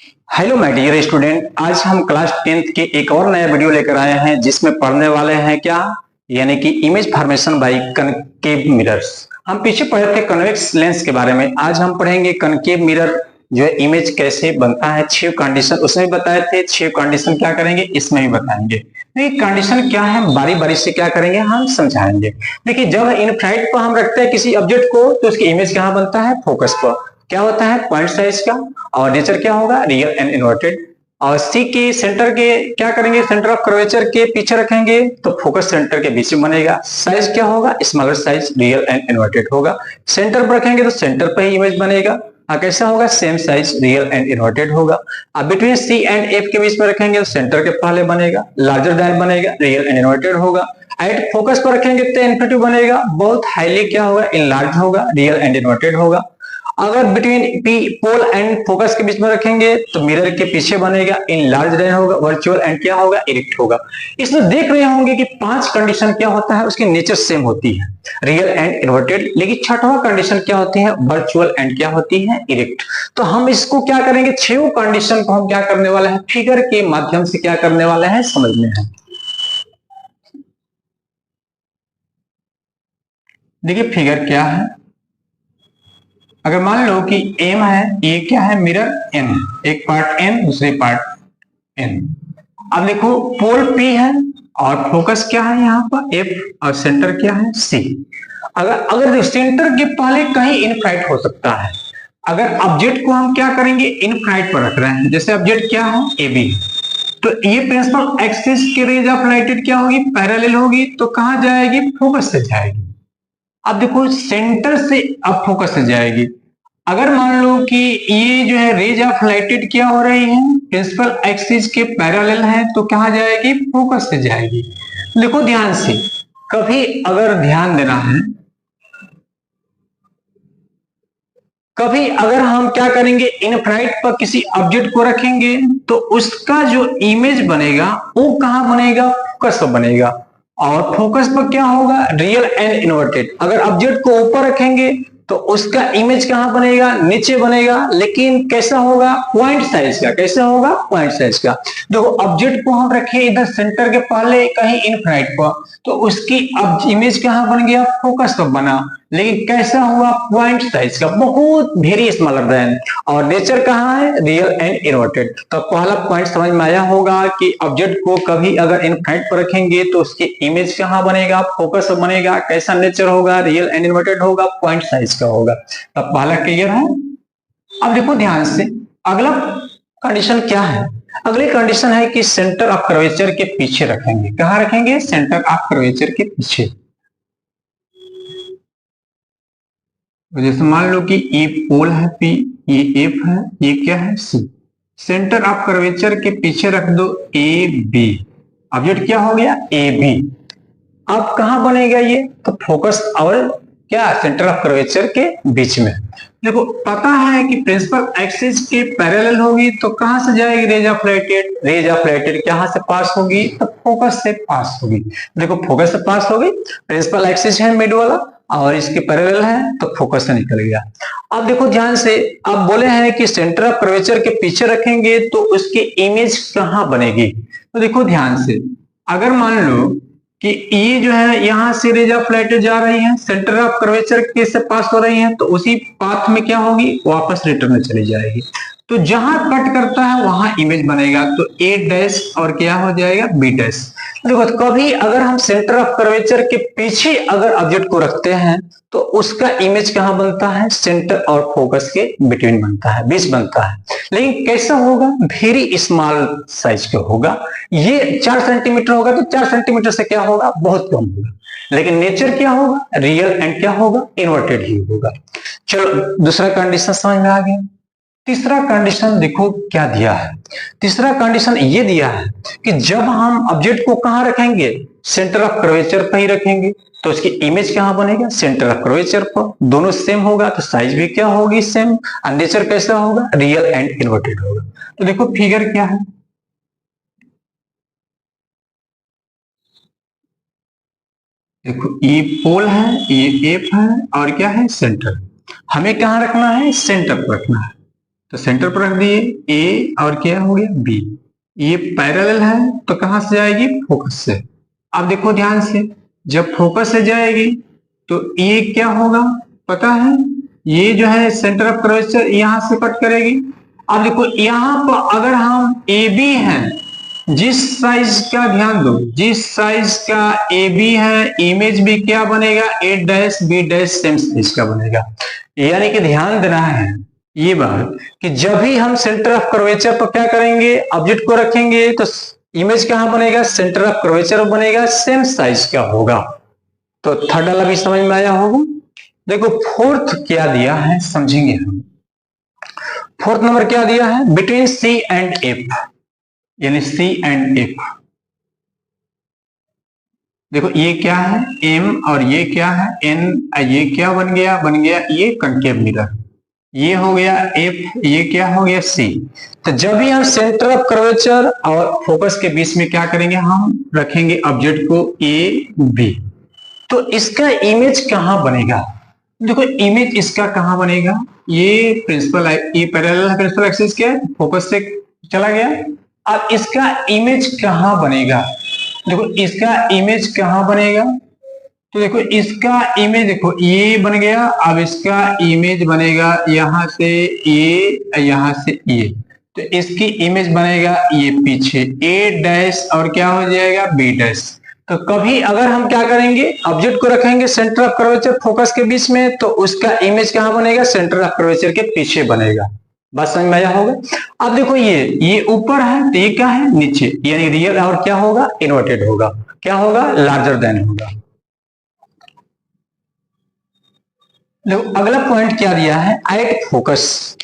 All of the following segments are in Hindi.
हेलो माय डियर स्टूडेंट, आज हम क्लास 10th के एक और नया वीडियो लेकर आए हैं जिसमें पढ़ने वाले हैं क्या, यानी कि image formation by concave mirrors. हम पीछे पढ़े थे कन्वेक्स लेंस के बारे में, आज हम पढ़ेंगे कनकेव मिरर जो है इमेज कैसे बनता है। 6 कंडीशन उसमें भी बताए थे, 6 कंडीशन क्या करेंगे इसमें भी बताएंगे। देखिए कंडीशन क्या है, बारी बारी से क्या करेंगे हम समझाएंगे। देखिए जब इनफ्राइट पर हम रखते हैं किसी ऑब्जेक्ट को तो उसकी इमेज कहाँ बनता है, फोकस पर। क्या होता है, पॉइंट साइज का। और नेचर क्या होगा, रियल एंड इन्वर्टेड। और सी के सेंटर के क्या करेंगे, सेंटर ऑफ कर्वेचर के पीछे रखेंगे तो फोकस सेंटर के बीच में बनेगा। साइज क्या होगा, smaller size, real and inverted होगा। सेंटर पर रखेंगे तो सेंटर पर ही इमेज बनेगा। कैसा होगा, same size, real and inverted होगा। अब बिटवीन सी एंड एफ के बीच में रखेंगे तो सेंटर के पहले बनेगा, लार्जर दैन बनेगा, रियल एंड इन्वर्टेड होगा। एट फोकस पर रखेंगे तो इन्फिनिटी बनेगा, बहुत हाईली क्या होगा, इनलार्ज होगा, रियल एंड इन्वर्टेड होगा। अगर between P pole and focus के बीच में रखेंगे तो मिरर के पीछे बनेगा, इन लार्ज लाइन होगा, वर्चुअल एंड क्या होगा, इरेक्ट होगा। इसमें देख रहे होंगे कि 5 कंडीशन क्या होता है, उसकी नेचर सेम होती है, रियल एंड इन्वर्टेड। लेकिन छठवां कंडीशन क्या होती है, वर्चुअल एंड क्या होती है, इरेक्ट। तो हम इसको क्या करेंगे, 6 कंडीशन को हम क्या करने वाले हैं, फिगर के माध्यम से क्या करने वाले हैं, समझने हैं। देखिए फिगर क्या है, अगर मान लो कि एम है, ये क्या है, मिरर एन, एक पार्ट एन दूसरे पार्ट एन। अब देखो पोल पी है और फोकस क्या है यहाँ पर एफ, और सेंटर क्या है सी। अगर अगर सेंटर के पहले कहीं इनफ्राइट हो सकता है। अगर ऑब्जेक्ट को हम क्या करेंगे, इनफ्राइट पर रख रहे हैं, जैसे ऑब्जेक्ट क्या है ए बी, तो ये प्रिंसिपल एक्सिस की रेज ऑफ लाइटेड क्या होगी, पैरेलल होगी, तो कहां जाएगी, फोकस से जाएगी। अब देखो सेंटर से अब फोकस से जाएगी। अगर मान लो कि ये जो है रेज ऑफ लाइटेड क्या हो रही है, प्रिंसिपल एक्सिस के पैरेलल है, तो कहां जाएगी, फोकस से जाएगी। देखो ध्यान से, कभी अगर ध्यान देना है, कभी अगर हम क्या करेंगे, इनफ्राइट पर किसी ऑब्जेक्ट को रखेंगे तो उसका जो इमेज बनेगा वो कहां बनेगा, फोकस पर बनेगा। और फोकस पर क्या होगा, रियल एंड इन्वर्टेड। अगर ऑब्जेक्ट को ऊपर रखेंगे तो उसका इमेज कहां बनेगा, नीचे बनेगा, लेकिन कैसा होगा, पॉइंट साइज का। कैसा होगा, पॉइंट साइज का। देखो ऑब्जेक्ट को हम रखे इधर सेंटर के पहले कहीं इनफ्राइट पर, तो उसकी अब इमेज कहां बन गया, फोकस पर बना, लेकिन कैसा हुआ, पॉइंट साइज का, बहुत वेरी स्मॉलर देन। और नेचर कहां है, रियल एंड इन्वर्टेड। तो पहला पॉइंट समझ में आया होगा कि ऑब्जेक्ट को कभी अगर इनफ्राइट पर रखेंगे तो उसकी इमेज कहां बनेगा, फोकस पर बनेगा, कैसा नेचर होगा, रियल एंड इन्वर्टेड होगा, पॉइंट साइज का होगा। तब पहला क्लियर है। अब देखो ध्यान से, अगला कंडीशन क्या है, अगली कंडीशन है कि सेंटर ऑफ कर्वेचर के पीछे रखेंगे। कहां रखेंगे, सेंटर ऑफ कर्वेचर के पीछे। जैसे मान लो कि ये पोल है पी, ये एफ है, ये क्या है सी। सेंटर ऑफ कर्वेचर के पीछे रख दो ए बी, ऑब्जेक्ट क्या हो गया, ए बी। अब कहां बनेगा ये, तो फोकस और क्या, सेंटर ऑफ कर्वेचर के बीच में। देखो पता है कि प्रिंसिपल एक्सिस के पैरेलल होगी तो कहां से जाएगी, rays of lighted. Rays of lighted कहां से पास होगी, तो फोकस से पास होगी। देखो फोकस से पास होगी, प्रिंसिपल एक्सिस है मिड वाला और इसके पैरेलल है तो फोकस से निकल गया। अब देखो ध्यान से, अब बोले हैं कि सेंटर ऑफ कर्वेचर के पीछे रखेंगे तो उसकी इमेज कहां बनेगी। तो देखो ध्यान से, अगर मान लो कि ये जो है यहां से रेज ऑफ लाइट जा रही है, सेंटर ऑफ कर्वेचर के से पास हो रही है, तो उसी पाथ में क्या होगी, वापस रिटर्न चली जाएगी। तो जहां कट करता है वहां इमेज बनेगा, तो ए डैश और क्या हो जाएगा, बी डैश। देखो कभी अगर हम सेंटर ऑफ कर्वेचर के पीछे अगर ऑब्जेक्ट को रखते हैं तो उसका इमेज कहां बनता है, सेंटर और फोकस के बिटवीन बनता है, बीच बनता है। लेकिन कैसा होगा, वेरी स्मॉल साइज का होगा। ये 4 सेंटीमीटर होगा तो 4 सेंटीमीटर से क्या होगा, बहुत कम होगा। लेकिन नेचर क्या होगा, रियल एंड क्या होगा, इन्वर्टेड ही होगा। चलो दूसरा कंडीशन समझ में आ गया। तीसरा कंडीशन देखो क्या दिया है, तीसरा कंडीशन ये दिया है कि जब हम ऑब्जेक्ट को कहां रखेंगे, सेंटर ऑफ कर्वेचर पर ही रखेंगे, तो उसकी इमेज कहां बनेगा, सेंटर ऑफ कर्वेचर पर। दोनों सेम होगा तो साइज भी क्या होगी, सेम। और नेचर कैसा होगा, रियल एंड इन्वर्टेड होगा। तो देखो फिगर क्या है, देखो ये पोल है, ये एफ है और क्या है, सेंटर। हमें कहां रखना है, सेंटर पर रखना है। तो सेंटर पर रख दिए ए और क्या हो गया बी। ये पैरेलल है तो कहां से जाएगी, फोकस से। अब देखो ध्यान से, जब फोकस से जाएगी तो ये क्या होगा पता है, ये जो है सेंटर ऑफ कर्वेचर यहां से कट करेगी। अब देखो यहां पर अगर हम ए बी है, जिस साइज का ध्यान दो, जिस साइज का ए बी है, इमेज भी क्या बनेगा, A dash B dash same size का बनेगा। यानी कि ध्यान देना है ये बात कि जब भी हम सेंटर ऑफ कर्वेचर पर क्या करेंगे, ऑब्जेक्ट को रखेंगे तो इमेज कहां बनेगा, सेंटर ऑफ कर्वेचर बनेगा, सेम साइज का होगा। तो थर्ड वाला भी समझ में आया होगा। देखो फोर्थ क्या दिया है समझेंगे हम। फोर्थ नंबर क्या दिया है, बिटवीन सी एंड एफ, यानी सी एंड एफ। देखो ये क्या है एम और ये क्या है एन, ये क्या बन गया, बन गया ये कंकेव मिरर, ये हो गया एफ, ये क्या हो गया सी। तो जब भी हम सेंटर ऑफ कर्वेचर और फोकस के बीच में क्या करेंगे, हम रखेंगे ऑब्जेक्ट को ए बी, तो इसका इमेज कहां बनेगा। देखो इमेज इसका कहां बनेगा, ये प्रिंसिपल, ये पैरेलल प्रिंसिपल एक्सिस क्या है, फोकस से चला गया। अब इसका इमेज कहां बनेगा, देखो इसका इमेज कहां बनेगा, तो देखो इसका इमेज देखो ये बन गया। अब इसका इमेज बनेगा यहां से ये, यहां से ये, तो इसकी इमेज बनेगा ये पीछे ए डैश और क्या हो जाएगा बी डैश। तो कभी अगर हम क्या करेंगे, ऑब्जेक्ट को रखेंगे सेंटर ऑफ कर्वेचर फोकस के बीच में, तो उसका इमेज कहां बनेगा, सेंटर ऑफ कर्वेचर के पीछे बनेगा। बात समझ में आया होगा। अब देखो ये ऊपर है तो ये क्या है नीचे, यानी रियल और क्या होगा इन्वर्टेड होगा, क्या होगा लार्जर देन होगा। देखो अगला पॉइंट क्या दिया है, एट फोकस।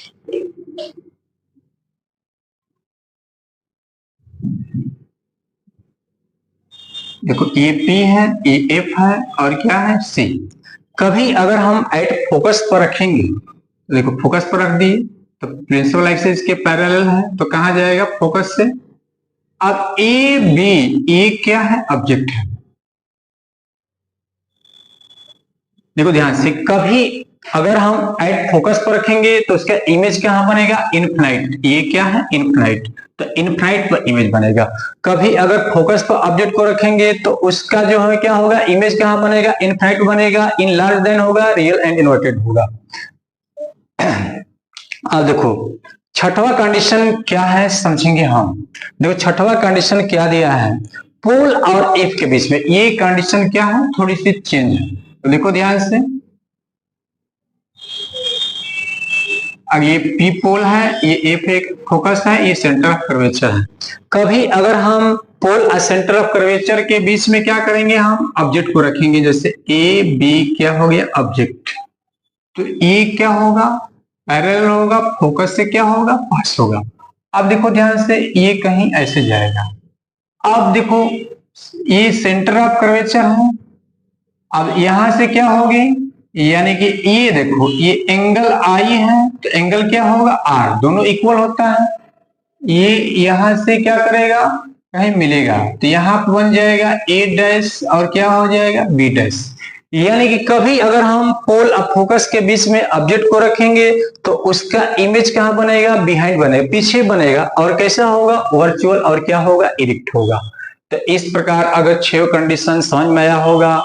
देखो ये पी है, ये एफ है और क्या है सी। कभी अगर हम एट फोकस पर रखेंगे, देखो फोकस पर रख दिए तो प्रिंसिपल एक्सिस के पैरेलल है तो कहां जाएगा, फोकस से। अब ए बी, ये क्या है ऑब्जेक्ट है। देखो ध्यान से, कभी अगर हम एट फोकस पर रखेंगे तो उसका इमेज कहां बनेगा, इनफिनाइट, ये क्या है इनफिनाइट, तो इनफिनाइट पर इमेज बनेगा। कभी अगर फोकस पर ऑब्जेक्ट को रखेंगे तो उसका जो है क्या होगा, इमेज कहां बनेगा, इनफिनाइट बनेगा, इन लार्ज देन होगा, रियल एंड इन्वर्टेड होगा। अब देखो छठवां कंडीशन क्या है समझेंगे हम। देखो छठवां कंडीशन क्या दिया है, पोल और एफ के बीच में, ये कंडीशन क्या है थोड़ी सी चेंज है। तो देखो ध्यान से, अब ये पी पोल है, ये एफ एक फोकस है, ये सेंटर ऑफ कर्वेचर है। कभी अगर हम पोल और सेंटर ऑफ कर्वेचर के बीच में क्या करेंगे, हम ऑब्जेक्ट को रखेंगे, जैसे ए बी क्या हो गया ऑब्जेक्ट, तो ये क्या होगा पैरेलल होगा, फोकस से क्या होगा पास होगा। अब देखो ध्यान से, ये कहीं ऐसे जाएगा। अब देखो ये सेंटर ऑफ कर्वेचर है, अब यहां से क्या होगी, यानी कि ये देखो ये एंगल आई है तो एंगल क्या होगा आर, दोनों इक्वल होता है। ये यहां से क्या करेगा कहीं मिलेगा तो यहां पर बन जाएगा ए डैश और क्या हो जाएगा बी डैश। यानी कि कभी अगर हम पोल और फोकस के बीच में ऑब्जेक्ट को रखेंगे तो उसका इमेज कहां बनेगा, बिहाइंड बनेगा, पीछे बनेगा, और कैसा होगा वर्चुअल और क्या होगा इरेक्ट होगा। तो इस प्रकार अगर 6 कंडीशन समझ में आया होगा